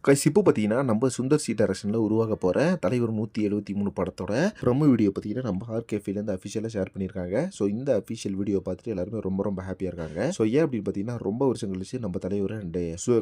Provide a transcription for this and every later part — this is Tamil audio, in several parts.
கைஸ் இப்போ பார்த்தீங்கன்னா, நம்ம சுந்தர் சி டைரக்ஷன்ல உருவாக போற தலைவர் 173 படத்தோட ப்ரோமோ வீடியோ பார்த்தீங்கன்னா, நம்ம ஆர்கேஃபிலேருந்து அஃபிஷியலா ஷேர் பண்ணியிருக்காங்க. ஸோ இந்த அஃபிஷியல் வீடியோ பார்த்துட்டு எல்லாருமே ரொம்ப ஹாப்பியா இருக்காங்க. ஸோ ஏன் அப்படின்னு பார்த்தீங்கன்னா, ரொம்ப வருஷம் கழிச்சு நம்ம தலைவர் அண்ட்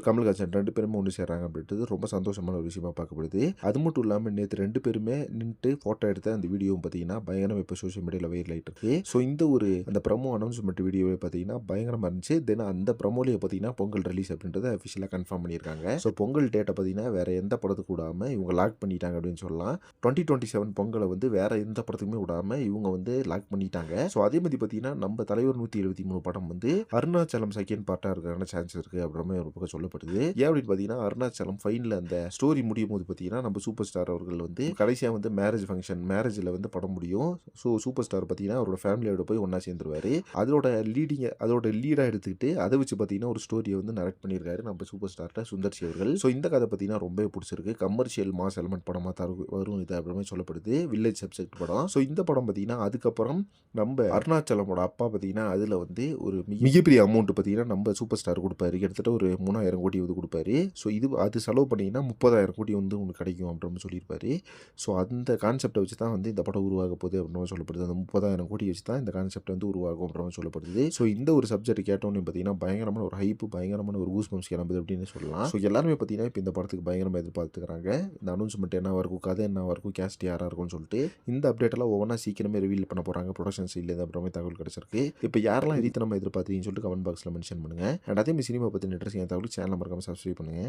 கமல்ஹாசன் 2 பேருமே ஒண்ணு சேர்றாங்க அப்படின்றது ரொம்ப சந்தோஷமான ஒரு விஷயமா பார்க்கப்படுது. அது மட்டும் இல்லாம நேத்து 2 பேருமே நின்னுட்டு ஃபோட்டோ எடுத்த அந்த வீடியோவும் பார்த்தீங்கன்னா, பயங்கரமா இப்போ சோஷியல் மீடியால வைரல் ஆயிட்டு இருக்கு. ஸோ இந்த ஒரு அந்த ப்ரோமோ அனௌன்ஸ்மென்ட் வீடியோவே பார்த்தீங்கன்னா, பயங்கரமா இருந்துச்சு. தென் அந்த ப்ரோமோலயே பார்த்தீங்கன்னா, பொங்கல் ரிலீஸ் அப்படின்றத அஃபிஷியலா கன்ஃபார்ம் பண்ணியிருக்காங்க. ஸோ பொங்கல் டேட்ட பார்த்தீங்கன்னா, வேற எந்த படத்துக்கு விடாம இவங்க லாக் பண்ணிட்டாங்க அப்படின்னு சொல்லலாம். 2027 பொங்கலை வந்து வேற எந்த படத்துக்குமே விடாம இவங்க வந்து லாக் பண்ணிட்டாங்க. ஸோ அதே மாதிரி பார்த்தீங்கன்னா, நம்ம தலைவர் 173 படம் வந்து அருணாச்சலம் செகண்ட் பார்ட்டா இருக்கிற சான்ஸ் இருக்கு அப்படின்ற மாதிரி ஒரு பக்கம் சொல்லப்படுது. ஏன் அப்படின்னு பார்த்தீங்கன்னா, அருணாச்சலம் ஃபைனல் அந்த ஸ்டோரி முடியும் போது பார்த்தீங்கன்னா, நம்ம சூப்பர் ஸ்டார் அவர்கள் வந்து கடைசியா வந்து மேரேஜ்ல வந்து படம் முடியும். ஸோ சூப்பர் ஸ்டார் பார்த்தீங்கன்னா அவரோட ஃபேமிலியோட போய் ஒன்னா சேர்ந்துருவாரு. அதோட லீடா எடுத்துக்கிட்டு அதை வச்சு பார்த்தீங்கன்னா ஒரு ஸ்டோரியை வந்து நரேட் பண்ணியிருக்காரு நம்ம சூப்பர் ஸ்டார்ட்ட சுந்தர் சி அவர்கள். ஸோ இந்த கதை பார்த்தீங்கன்னா ரொம்பவே பிடிச்சிருக்கு. கமர்ஷியல் மாஸ் எலமெண்ட் படமா வரும் இது அப்படின்னு சொல்லப்படுது. வில்லேஜ் சப்ஜெக்ட் படம். ஸோ இந்த படம் பார்த்தீங்கன்னா அதுக்கப்புறம் நம்ம அருணாச்சலமோட அப்பா பார்த்தீங்கன்னா அதில் வந்து ஒரு மிகப்பெரிய அமௌண்ட் பார்த்தீங்கன்னா நம்ம சூப்பர் ஸ்டார் கொடுப்பாரு. கிட்டத்தட்ட ஒரு 3000 கோடி வந்து கொடுப்பாரு. ஸோ அது செலவு பண்ணிங்கன்னா 30,000 கோடி வந்து உங்களுக்கு கிடைக்கும் அப்படின்னு சொல்லியிருப்பாரு. ஸோ அந்த கான்செப்டை வச்சு தான் வந்து இந்த படம் உருவாக போகுது அப்படின்னு சொல்லப்படுது. அந்த 30,000 கோடி வச்சு தான் இந்த கான்செப்ட் வந்து உருவாகும் அப்படின்னு சொல்லப்படுது. ஸோ இந்த ஒரு சப்ஜெக்ட் கேட்டோன்னு பார்த்தீங்கன்னா பயங்கரமான ஒரு ஹைப்பு, பயங்கரமான ஒரு கூஸ்பம்ஸ் கிளம்புது அப்படின்னு சொல்லலாம். ஸோ எல்லாருமே பார்த்தீங்கன்னா இப்போ இந்த படத்துக்கு பயங்கரமாக எதிர்பார்த்துக்கிறாங்க. இந்த அனௌன்ஸ்மெண்ட் என்னவா இருக்கும், கதை என்னவா இருக்கும், கேஸ்ட் யாராக இருக்கும்னு சொல்லிட்டு இந்த அப்டேட் எல்லாம் ஒவ்வொன்றா சீக்கிரமே ரிவீல் பண்ண போகிறாங்க. ப்ரொடக்ஷன் சைட்லேருந்து அப்புறமே தகவல் கிடைச்சிருக்கு. இப்போ யாரெல்லாம் நம்ம எதிர்பார்த்தீங்கன்னு சொல்லிட்டு கமெண்ட் பாக்ஸில் மென்ஷன் பண்ணுங்க. அண்ட் அதே மாதிரி சினிமா பற்றி இன்ட்ரெஸ்டிங் தகவல் சேனல் மறக்காம சப்ஸ்கிரைப் பண்ணுங்க.